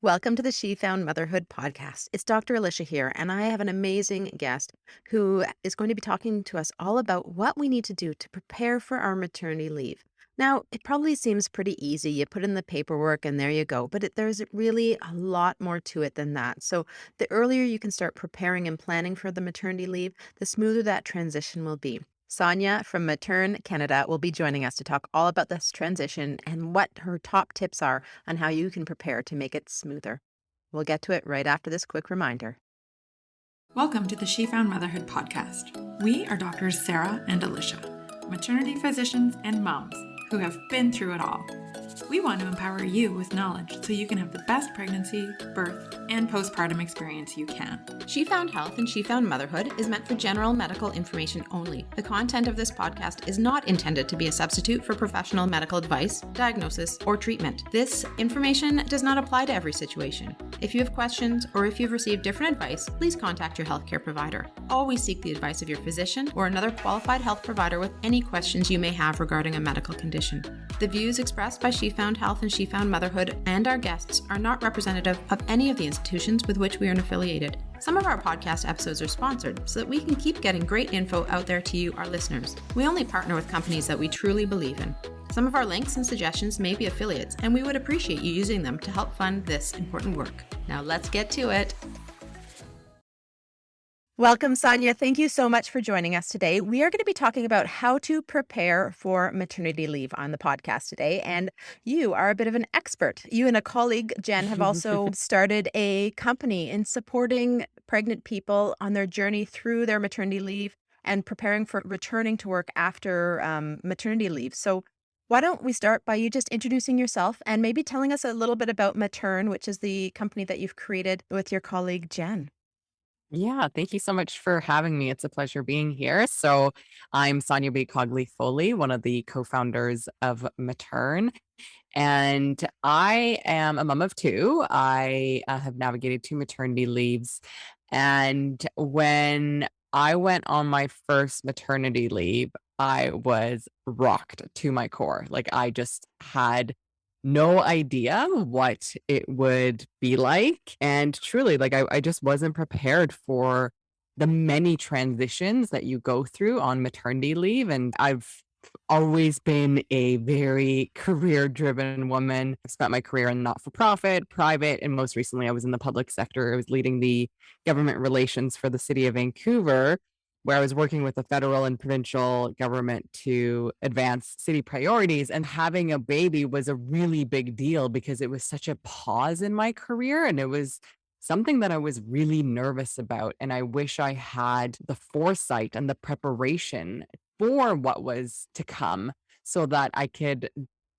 Welcome to the She Found Motherhood podcast. It's Dr. Alicia here, and I have an amazing guest who is going to be talking to us all about what we need to do to prepare for our maternity leave. Now, it probably seems pretty easy. You put in the paperwork and there you go, but there's really a lot more to it than that. So, the earlier you can start preparing and planning for the maternity leave, the smoother that transition will be. Sonja from Maturn, Canada, will be joining us to talk all about this transition and what her top tips are on how you can prepare to make it smoother. We'll get to it right after this quick reminder. Welcome to the She Found Motherhood podcast. We are doctors Sarah and Alicia, maternity physicians and moms who have been through it all. We want to empower you with knowledge so you can have the best pregnancy, birth, and postpartum experience you can. She Found Health and She Found Motherhood is meant for general medical information only. The content of this podcast is not intended to be a substitute for professional medical advice, diagnosis, or treatment. This information does not apply to every situation. If you have questions or if you've received different advice, please contact your healthcare provider. Always seek the advice of your physician or another qualified health provider with any questions you may have regarding a medical condition. The views expressed by She Found Health and She Found Motherhood and our guests are not representative of any of the institutions with which we are affiliated. Some of our podcast episodes are sponsored so that we can keep getting great info out there to you, our listeners. We only partner with companies that we truly believe in. Some of our links and suggestions may be affiliates, and we would appreciate you using them to help fund this important work. Now let's get to it. Welcome, Sonja. Thank you so much for joining us today. We are going to be talking about how to prepare for maternity leave on the podcast today. And you are a bit of an expert. You and a colleague, Jen, have also started a company in supporting pregnant people on their journey through their maternity leave and preparing for returning to work after maternity leave. So why don't we start by you just introducing yourself and maybe telling us a little bit about Maturn, which is the company that you've created with your colleague, Jen. Yeah, thank you so much for having me. It's a pleasure being here. So, I'm Sonja Baikogli Foley, one of the co-founders of Maturn, and I am a mom of two. I have navigated two maternity leaves, and when I went on my first maternity leave, I was rocked to my core. Like, I just had no idea what it would be like. And truly, like I just wasn't prepared for the many transitions that you go through on maternity leave. And I've always been a very career driven woman. I've spent my career in not for profit, private, and most recently I was in the public sector. I was leading the government relations for the city of Vancouver, where I was working with the federal and provincial government to advance city priorities. And having a baby was a really big deal because it was such a pause in my career. And it was something that I was really nervous about. And I wish I had the foresight and the preparation for what was to come so that I could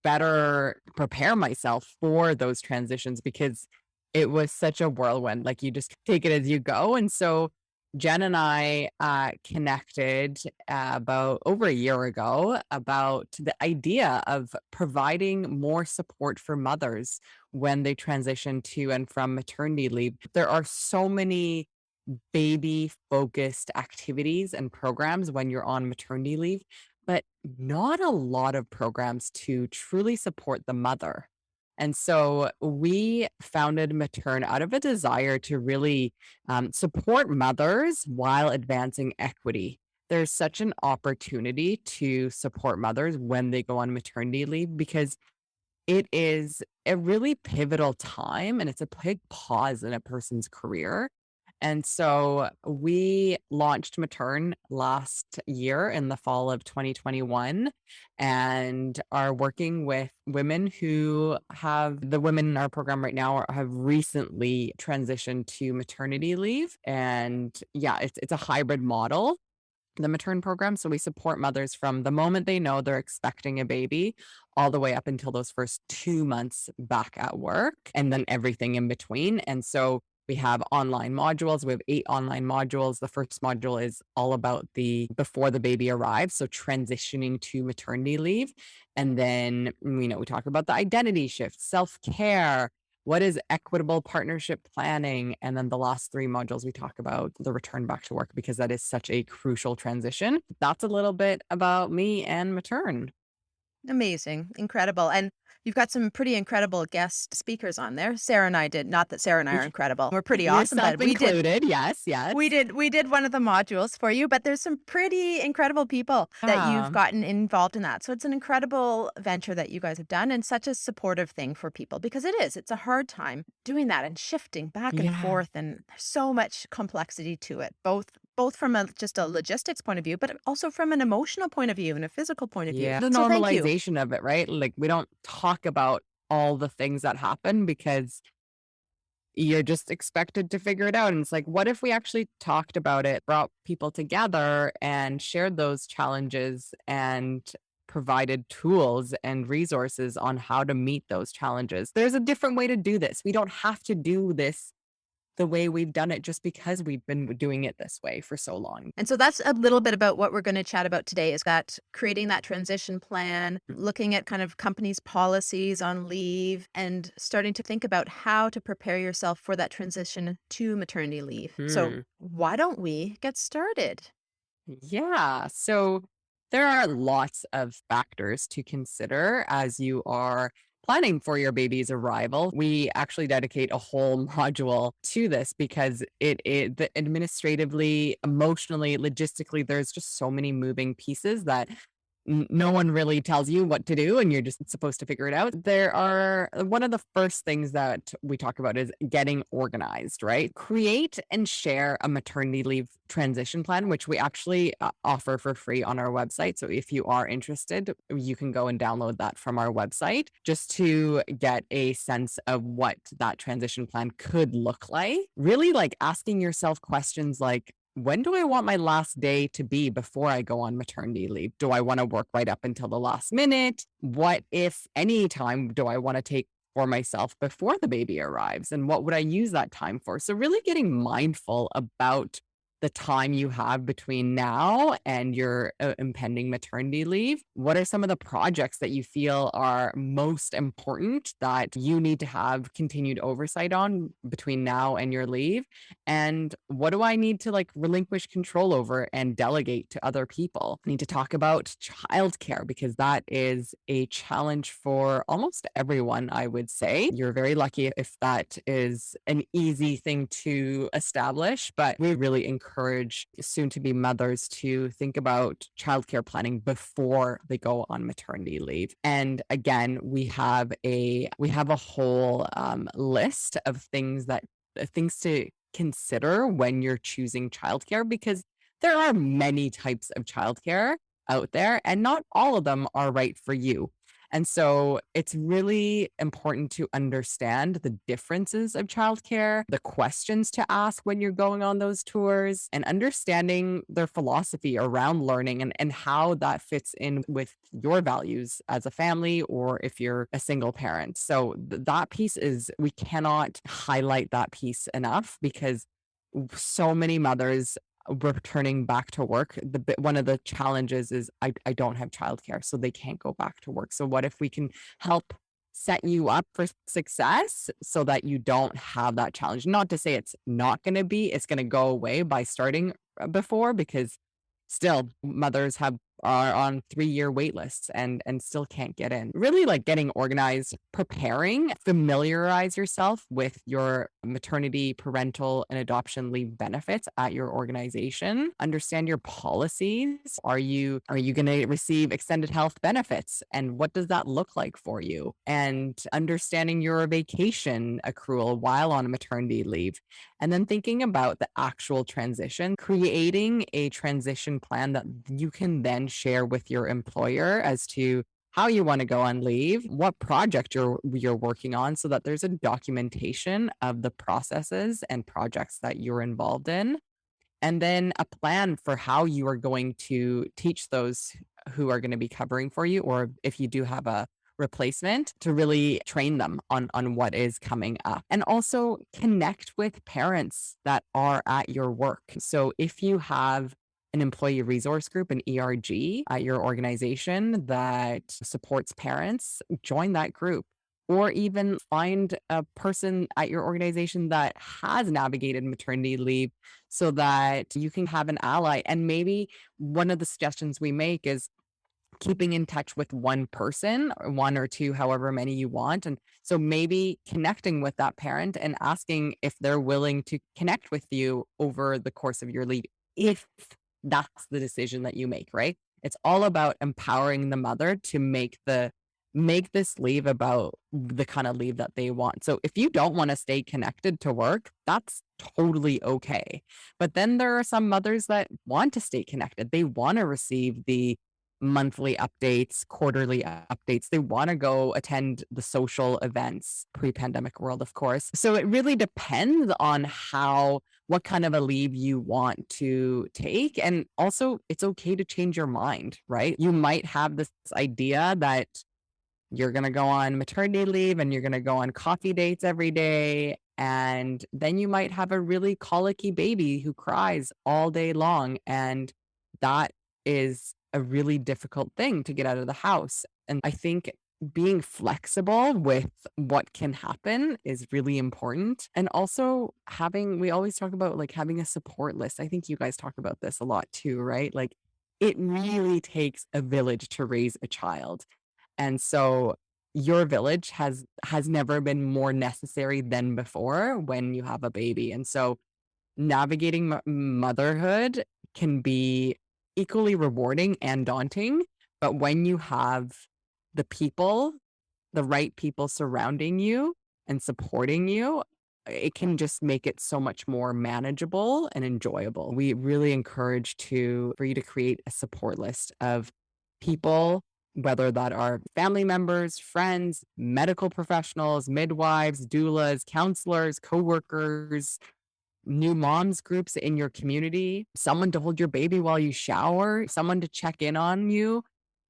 better prepare myself for those transitions because it was such a whirlwind. Like you just take it as you go. And so Jen and I connected about over a year ago about the idea of providing more support for mothers when they transition to and from maternity leave. There are so many baby focused activities and programs when you're on maternity leave, but not a lot of programs to truly support the mother. And so we founded Maturn out of a desire to really support mothers while advancing equity. There's such an opportunity to support mothers when they go on maternity leave because it is a really pivotal time and it's a big pause in a person's career. And so we launched Maturn last year in the fall of 2021 and are working with women who have the women in our program right now have recently transitioned to maternity leave. And yeah, it's a hybrid model, the Maturn program. So we support mothers from the moment they know they're expecting a baby all the way up until those first 2 months back at work and then everything in between. And so we have online modules. We have 8 online modules. The first module is all about the before the baby arrives, so transitioning to maternity leave. And then, we talk about the identity shift, self-care, what is equitable partnership planning? And then the last 3 modules, we talk about the return back to work because that is such a crucial transition. That's a little bit about me and Maturn. Amazing. Incredible. And you've got some pretty incredible guest speakers on there. Sarah and I did. Not that Sarah and I are incredible. We're pretty awesome, Yourself but we did included. Yes, we yes. did we did one of the modules for you, but there's some pretty incredible people that you've Yeah. gotten involved in that. So it's an incredible venture that you guys have done and such a supportive thing for people because it is. It's a hard time doing that and shifting back and Yeah. forth and there's so much complexity to it, both from a just a logistics point of view, but also from an emotional point of view and a physical point of view. Yeah. The So thank you. normalization of it, right? Like we don't talk about all the things that happen because you're just expected to figure it out. And it's like, what if we actually talked about it, brought people together and shared those challenges and provided tools and resources on how to meet those challenges? There's a different way to do this. We don't have to do this the way we've done it just because we've been doing it this way for so long. And so that's a little bit about what we're going to chat about today is that creating that transition plan, looking at kind of companies' policies on leave and starting to think about how to prepare yourself for that transition to maternity leave. So Hmm. why don't we get started? Yeah. So there are lots of factors to consider as you are planning for your baby's arrival. We actually dedicate a whole module to this because the administratively, emotionally, logistically, there's just so many moving pieces that no one really tells you what to do and you're just supposed to figure it out. There are one of the first things that we talk about is getting organized, right? Create and share a maternity leave transition plan, which we actually offer for free on our website. So if you are interested, you can go and download that from our website just to get a sense of what that transition plan could look like. Really like asking yourself questions like, when do I want my last day to be before I go on maternity leave? Do I want to work right up until the last minute? What, if any time, do I want to take for myself before the baby arrives? And what would I use that time for? So, really getting mindful about the time you have between now and your impending maternity leave. What are some of the projects that you feel are most important that you need to have continued oversight on between now and your leave? And what do I need to like relinquish control over and delegate to other people? I need to talk about childcare because that is a challenge for almost everyone, I would say. You're very lucky if that is an easy thing to establish, but we really encourage soon to be mothers to think about childcare planning before they go on maternity leave. And again, we have a whole list of things to consider when you're choosing childcare because there are many types of childcare out there and not all of them are right for you. And so it's really important to understand the differences of childcare, the questions to ask when you're going on those tours, and understanding their philosophy around learning and how that fits in with your values as a family or if you're a single parent. So that piece is, we cannot highlight that piece enough because so many mothers returning back to work, one of the challenges is I don't have childcare, so they can't go back to work. So what if we can help set you up for success so that you don't have that challenge? Not to say it's going to go away by starting before, because still mothers are on 3-year wait lists and still can't get in. Really like getting organized, preparing, familiarize yourself with your maternity, parental, and adoption leave benefits at your organization. Understand your policies. Are you going to receive extended health benefits? And what does that look like for you? And understanding your vacation accrual while on maternity leave. And then thinking about the actual transition, creating a transition plan that you can then share with your employer as to how you want to go on leave, what project you're working on so that there's a documentation of the processes and projects that you're involved in. And then a plan for how you are going to teach those who are going to be covering for you, or if you do have a replacement, to really train them on what is coming up. And also connect with parents that are at your work. So if you have an employee resource group, an ERG at your organization that supports parents, join that group. Or even find a person at your organization that has navigated maternity leave so that you can have an ally. And maybe one of the suggestions we make is keeping in touch with one person, or one or two, however many you want. And so maybe connecting with that parent and asking if they're willing to connect with you over the course of your leave, if that's the decision that you make, right? It's all about empowering the mother to make this leave about the kind of leave that they want. So if you don't want to stay connected to work, that's totally okay. But then there are some mothers that want to stay connected. They want to receive the monthly updates, quarterly updates. They want to go attend the social events, pre-pandemic world, of course. So it really depends on what kind of a leave you want to take. And also, it's okay to change your mind, right? You might have this idea that you're going to go on maternity leave and you're going to go on coffee dates every day. And then you might have a really colicky baby who cries all day long. And that is a really difficult thing to get out of the house. And I think being flexible with what can happen is really important. And also we always talk about like having a support list. I think you guys talk about this a lot too, right? Like it really takes a village to raise a child. And so your village has never been more necessary than before when you have a baby. And so navigating motherhood can be equally rewarding and daunting, but when you have the people, the right people surrounding you and supporting you, it can just make it so much more manageable and enjoyable. We really encourage for you to create a support list of people, whether that are family members, friends, medical professionals, midwives, doulas, counselors, coworkers, new moms groups in your community, someone to hold your baby while you shower, someone to check in on you,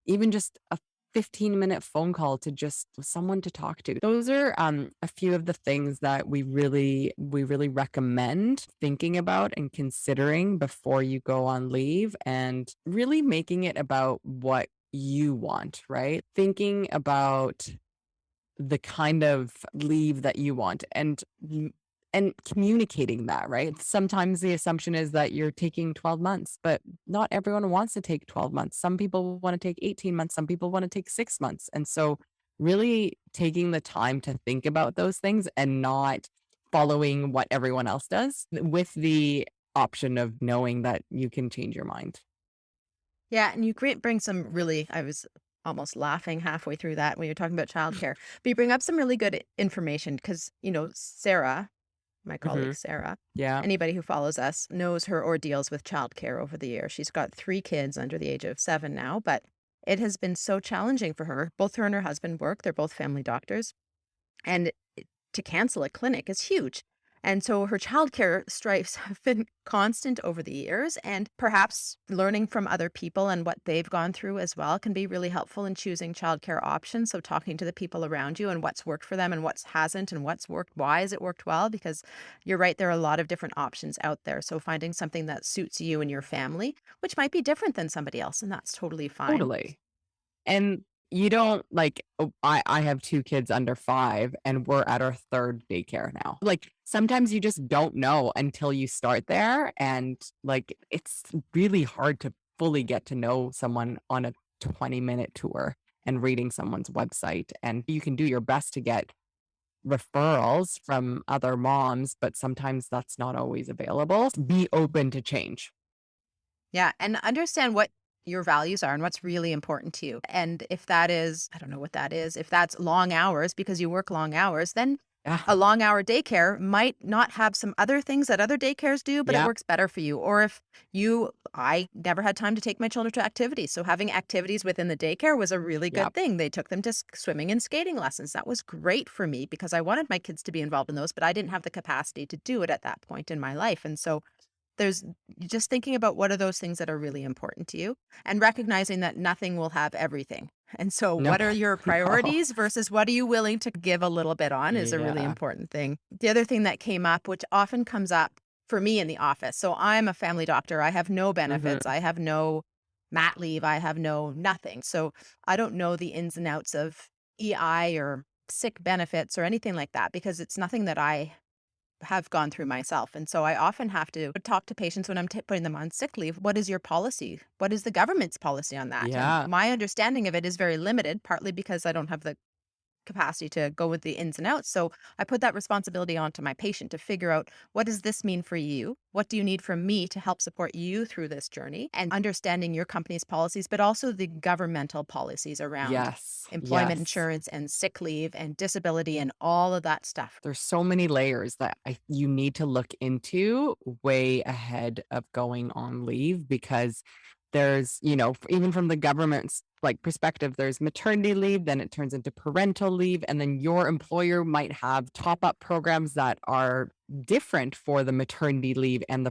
even just a 15-minute phone call to just someone to talk to. Those are a few of the things that we really recommend thinking about and considering before you go on leave, and really making it about what you want, right? Thinking about the kind of leave that you want, and communicating that, right? Sometimes the assumption is that you're taking 12 months, but not everyone wants to take 12 months. Some people want to take 18 months, some people want to take 6 months. And so really taking the time to think about those things and not following what everyone else does, with the option of knowing that you can change your mind. Yeah, and you bring some really, I was almost laughing halfway through that when you're talking about childcare, but you bring up some really good information because, Sarah, my colleague Mhm. Sarah, Yeah. anybody who follows us knows her ordeals with childcare over the years. She's got 3 kids under the age of 7 now, but it has been so challenging for her. Both her and her husband work. They're both family doctors. And to cancel a clinic is huge. And so her childcare strifes have been constant over the years, and perhaps learning from other people and what they've gone through as well can be really helpful in choosing childcare options. So talking to the people around you and what's worked for them and what's hasn't and what's worked, why has it worked well? Because you're right, there are a lot of different options out there. So finding something that suits you and your family, which might be different than somebody else, and that's totally fine. Totally. And you don't like, I have 2 kids under 5 and we're at our 3rd daycare now. Like, sometimes you just don't know until you start there, and, like, it's really hard to fully get to know someone on a 20-minute tour and reading someone's website, and you can do your best to get referrals from other moms, but sometimes that's not always available. Be open to change. Yeah, and understand what your values are and what's really important to you. And if that is, I don't know what that is, if that's long hours because you work long hours, then Yeah. a long hour daycare might not have some other things that other daycares do, but it Yep. works better for you. Or if I never had time to take my children to activities. So having activities within the daycare was a really good Yep. thing. They took them to swimming and skating lessons. That was great for me because I wanted my kids to be involved in those, but I didn't have the capacity to do it at that point in my life. And so there's just thinking about what are those things that are really important to you and recognizing that nothing will have everything. And so No. what are your No. priorities versus what are you willing to give a little bit on is a really Yeah. important thing. The other thing that came up, which often comes up for me in the office. So I'm a family doctor. I have no benefits. Mhm. I have no mat leave. I have no nothing. So I don't know the ins and outs of EI or sick benefits or anything like that because it's nothing that I have gone through myself. And so I often have to talk to patients when I'm putting them on sick leave. What is your policy? What is the government's policy on that? And Yeah. my understanding of it is very limited, partly because I don't have the capacity to go with the ins and outs. So I put that responsibility onto my patient to figure out, what does this mean for you? What do you need from me to help support you through this journey? And understanding your company's policies, but also the governmental policies around Yes. employment Yes. insurance and sick leave and disability and all of that stuff. There's so many layers that you need to look into way ahead of going on leave because there's, even from the government's like perspective, there's maternity leave, then it turns into parental leave, and then your employer might have top up programs that are different for the maternity leave and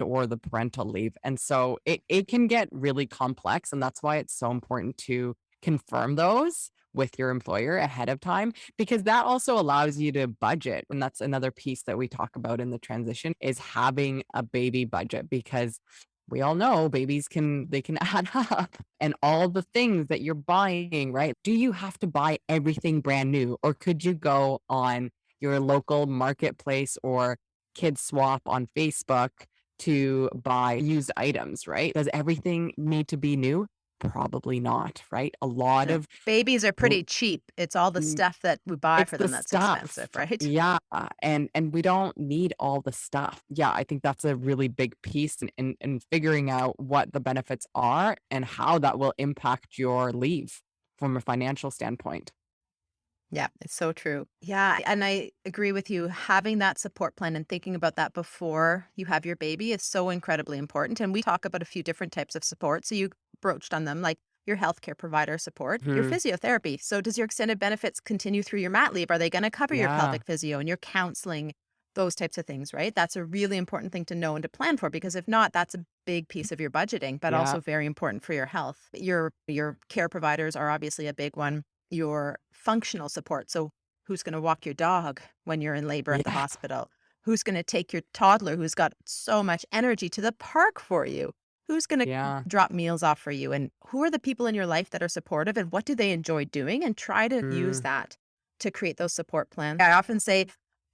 or the parental leave. And so it can get really complex. And that's why it's so important to confirm those with your employer ahead of time because that also allows you to budget. And that's another piece that we talk about in the transition is having a baby budget because we all know babies can add up and all the things that you're buying, right? Do you have to buy everything brand new or could you go on your local marketplace or Kids Swap on Facebook to buy used items, right? Does everything need to be new? Probably not, right? A lot No. of Babies are pretty cheap. It's all the stuff that we buy it's for the them that's stuff. expensive, right? Yeah, and we don't need all the stuff. Yeah, I think that's a really big piece in figuring out what the benefits are and how that will impact your leave from a financial standpoint. Yeah, it's so true. Yeah, and I agree with you. Having that support plan and thinking about that before you have your baby is so incredibly important. And we talk about a few different types of support. So you broached on them, like your healthcare provider support, your Mhm. physiotherapy. So does your extended benefits continue through your mat leave? Are they going to cover your Yeah, pelvic physio and your counseling? Those types of things, right? That's a really important thing to know and to plan for because if not, that's a big piece of your budgeting, but yeah, also very important for your health. Your care providers are obviously a big one, your functional support. So, who's going to walk your dog when you're in labor at the yeah, hospital? Who's going to take your toddler who's got so much energy to the park for you? Who's going to yeah. drop meals off for you? And who are the people in your life that are supportive and what do they enjoy doing? And try to use Mm, that to create those support plans. I often say,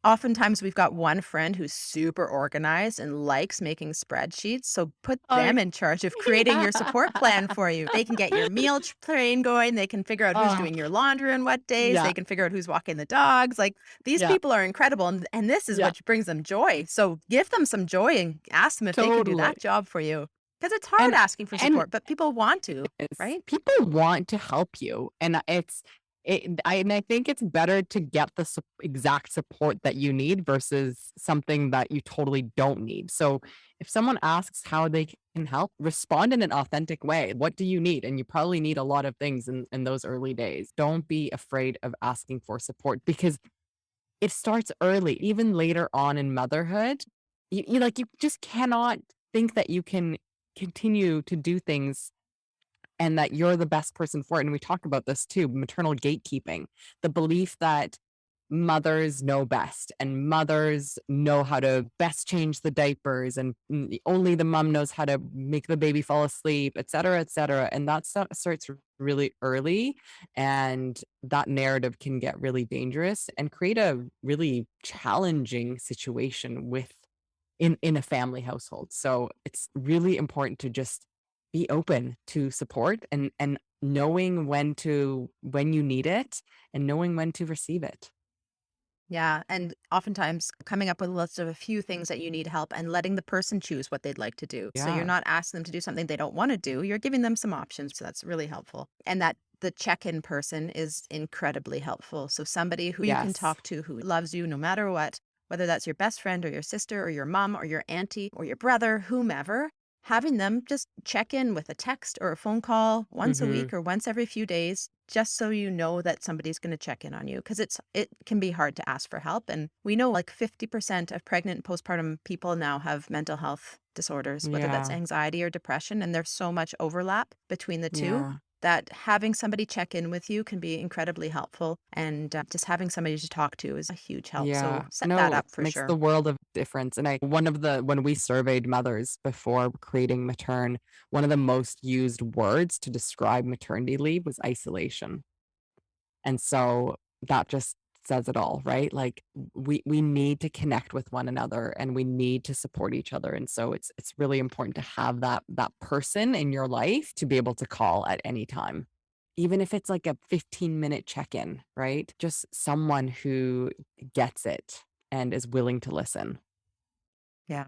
oftentimes we've got one friend who's super organized and likes making spreadsheets. So put oh, them in charge of creating yeah. your support plan for you. They can get your meal train going. They can figure out who's Oh, doing your laundry on what days. They yeah, can figure out who's walking the dogs. Like these yeah, people are incredible. And this is yeah, what brings them joy. So give them some joy and ask them if they can do totally. that job for you. Because it's hard And asking for and support, but people want to, is right? people want to help you, and I think it's better to get the exact support that you need versus something that you totally don't need. So if someone asks how they can help, respond in an authentic way. What do you need? And you probably need a lot of things in those early days. Don't be afraid of asking for support because it starts early, even later on in motherhood. You just cannot think that you can continue to do things and that you're the best person for it. And we talk about this too, maternal gatekeeping, the belief that mothers know best and mothers know how to best change the diapers and only the mom knows how to make the baby fall asleep, et cetera, et cetera. And that stuff starts really early. And that narrative can get really dangerous and create a really challenging situation in a family household. So it's really important to just be open to support and knowing when you need it and knowing when to receive it. Yeah, and oftentimes coming up with a list of a few things that you need help and letting the person choose what they'd like to do. So you're Yeah. not asking them to do something they don't want to do. You're giving them some options. So that's really helpful. And that the check-in person is incredibly helpful. So somebody who you can Yes. talk to who loves you no matter what, whether that's your best friend or your sister or your mom or your auntie or your brother, whomever, having them just check in with a text or a phone call once a Mhm. week or once every few days, just so you know that somebody's going to check in on you. Because it can be hard to ask for help. And we know like 50% of pregnant and postpartum people now have mental health disorders, whether that's Yeah. anxiety or depression. And there's so much overlap between the two Yeah. that having somebody check in with you can be incredibly helpful. And just having somebody to talk to is a huge help. Yeah. So set that No, it up for makes sure. the world of difference. And when we surveyed mothers before creating Maturn, one of the most used words to describe maternity leave was isolation. And so that just says it all, right? Like we need to connect with one another and we need to support each other. And so it's really important to have that person in your life to be able to call at any time. Even if it's like a 15-minute check-in, right? Just someone who gets it and is willing to listen. Yeah.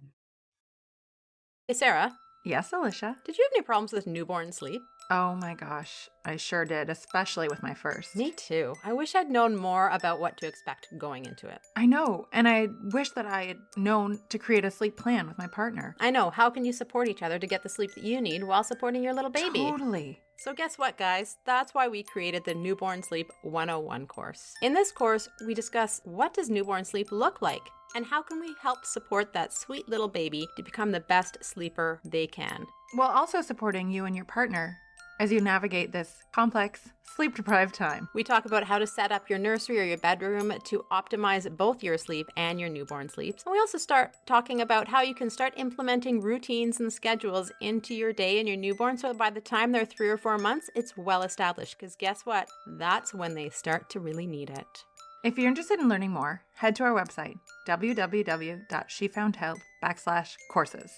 Hey, Sarah, Yes, Alicia. did you have any problems with newborn sleep? Oh my gosh, I sure did, especially with my first. Me too. I wish I'd known more about what to expect going into it. I know, and I wish that I had known to create a sleep plan with my partner. I know. How can you support each other to get the sleep that you need while supporting your little baby? Totally. So guess what, guys? That's why we created the Newborn Sleep 101 course. In this course, we discuss what does newborn sleep look like and how can we help support that sweet little baby to become the best sleeper they can. While also supporting you and your partner as you navigate this complex, sleep-deprived time. We talk about how to set up your nursery or your bedroom to optimize both your sleep and your newborn sleep. And we also start talking about how you can start implementing routines and schedules into your day and your newborn so that by the time they're 3 or 4 months, it's well established. Because guess what? That's when they start to really need it. If you're interested in learning more, head to our website, www.shefoundhelp.com/courses.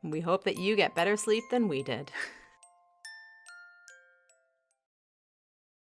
We hope that you get better sleep than we did.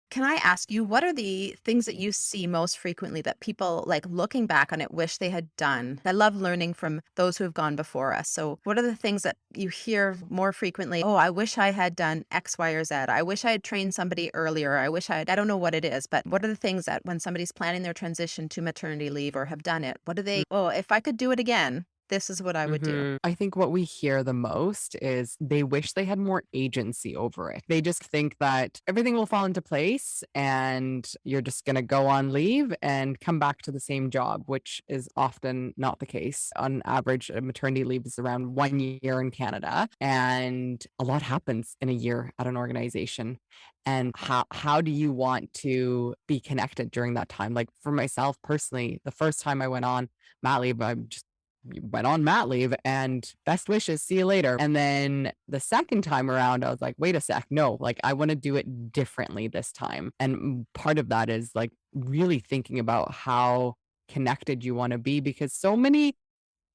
Can I ask you, what are the things that you see most frequently that people, like looking back on it, wish they had done? I love learning from those who have gone before us. So what are the things that you hear more frequently? Oh, I wish I had done X, Y, or Z. I wish I had trained somebody earlier. I don't know what it is, but what are the things that when somebody's planning their transition to maternity leave or have done it, what do they, oh, if I could do it again, this is what I would do. I think what we hear the most is they wish they had more agency over it. They just think that everything will fall into place and you're just going to go on leave and come back to the same job, which is often not the case. On average, a maternity leave is around 1 year in Canada, and a lot happens in a year at an organization. And how do you want to be connected during that time? Like for myself personally, the first time I went on mat leave, went on mat leave and best wishes, see you later. And then the second time around, I was like, wait a sec, no, like I want to do it differently this time. And part of that is like really thinking about how connected you want to be, because so many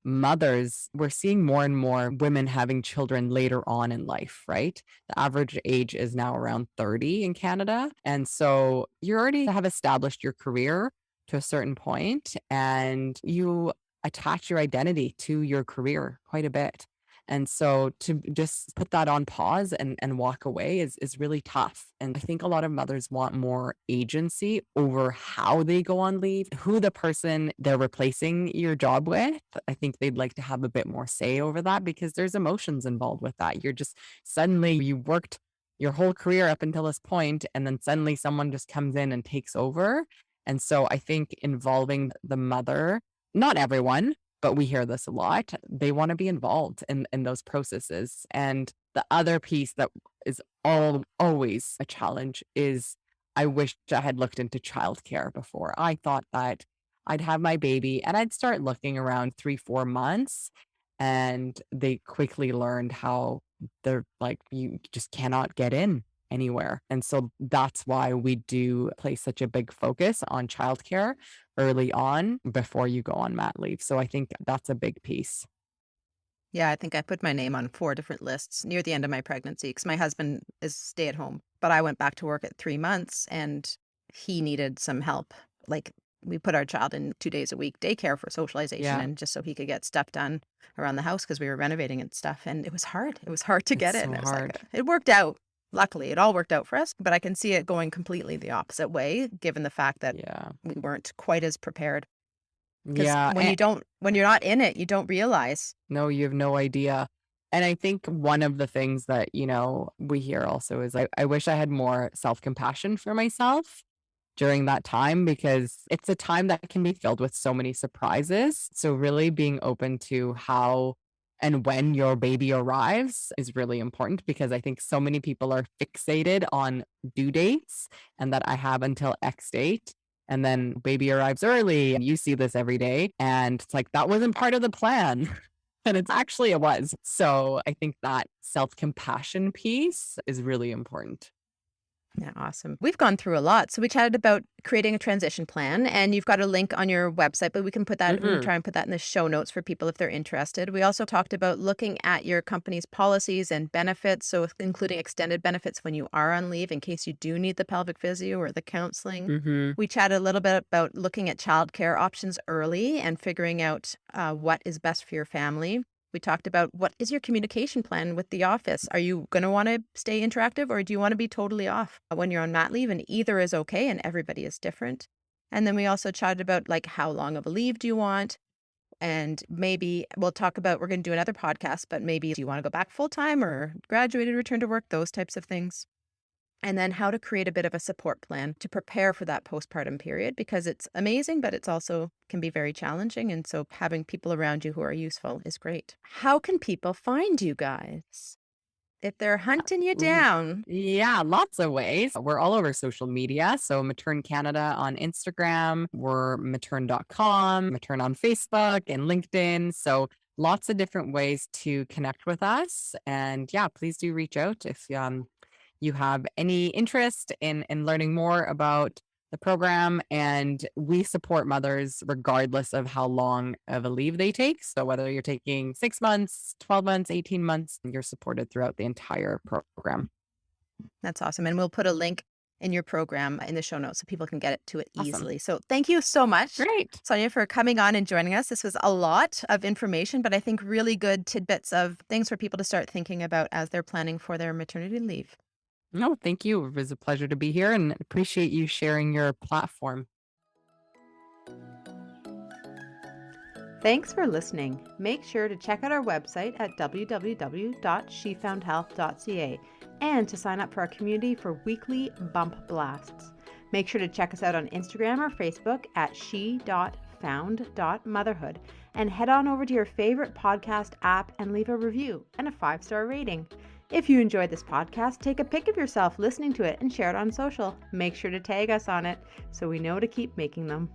mothers, we're seeing more and more women having children later on in life, right? The average age is now around 30 in Canada. And so you already have established your career to a certain point and you attach your identity to your career quite a bit. And so to just put that on pause and walk away is really tough. And I think a lot of mothers want more agency over how they go on leave, who the person they're replacing your job with. I think they'd like to have a bit more say over that because there's emotions involved with that. You're just suddenly you worked your whole career up until this point, and then suddenly someone just comes in and takes over. And so I think involving the mother, not everyone, but we hear this a lot. They want to be involved in those processes. And the other piece that is always a challenge is I wish I had looked into childcare before. I thought that I'd have my baby and I'd start looking around 3, 4 months. And they quickly learned how they're like, you just cannot get in anywhere. And so that's why we do place such a big focus on childcare early on before you go on mat leave. So I think that's a big piece. Yeah, I think I put my name on 4 different lists near the end of my pregnancy because my husband is stay at home. But I went back to work at 3 months and he needed some help. Like we put our child in 2 days a week daycare for socialization Yeah. and just so he could get stuff done around the house because we were renovating and stuff. And it was hard. It was hard to get It's it. so And it was hard. like, it worked out. Luckily, it all worked out for us. But I can see it going completely the opposite way, given the fact that Yeah. we weren't quite as prepared. Because Yeah. when you're not in it, you don't realize. No, you have no idea. And I think one of the things that, we hear also is I wish I had more self-compassion for myself during that time, because it's a time that can be filled with so many surprises. So really being open to how and when your baby arrives is really important, because I think so many people are fixated on due dates and that I have until X date. And then baby arrives early and you see this every day. And it's like, that wasn't part of the plan. And it was. So I think that self-compassion piece is really important. Yeah, awesome. We've gone through a lot. So we chatted about creating a transition plan, and you've got a link on your website, but we can Hmm. try and put that in the show notes for people if they're interested. We also talked about looking at your company's policies and benefits, so including extended benefits when you are on leave in case you do need the pelvic physio or the counseling. Hmm. We chatted a little bit about looking at childcare options early and figuring out what is best for your family. We talked about what is your communication plan with the office? Are you going to want to stay interactive or do you want to be totally off when you're on mat leave? And either is okay and everybody is different. And then we also chatted about like how long of a leave do you want? And maybe we'll talk about, we're going to do another podcast, but maybe do you want to go back full time or graduate and return to work? Those types of things. And then how to create a bit of a support plan to prepare for that postpartum period because it's amazing, but it's also can be very challenging. And so having people around you who are useful is great. How can people find you guys if they're hunting you down? Yeah, lots of ways. We're all over social media. So Maturn Canada on Instagram, we're maturn.com, Maturn on Facebook and LinkedIn. So lots of different ways to connect with us. And yeah, please do reach out if you have any interest in learning more about the program. And we support mothers regardless of how long of a leave they take. So whether you're taking 6 months, 12 months, 18 months, you're supported throughout the entire program. That's awesome. And we'll put a link in your program in the show notes so people can get it to it Awesome. easily. So thank you so much, Great. Sonia, for coming on and joining us. This was a lot of information, but I think really good tidbits of things for people to start thinking about as they're planning for their maternity leave. No, thank you. It was a pleasure to be here and appreciate you sharing your platform. Thanks for listening. Make sure to check out our website at www.shefoundhealth.ca and to sign up for our community for weekly bump blasts. Make sure to check us out on Instagram or Facebook at she.found.motherhood and head on over to your favorite podcast app and leave a review and a 5-star rating. If you enjoyed this podcast, take a pic of yourself listening to it and share it on social. Make sure to tag us on it so we know to keep making them.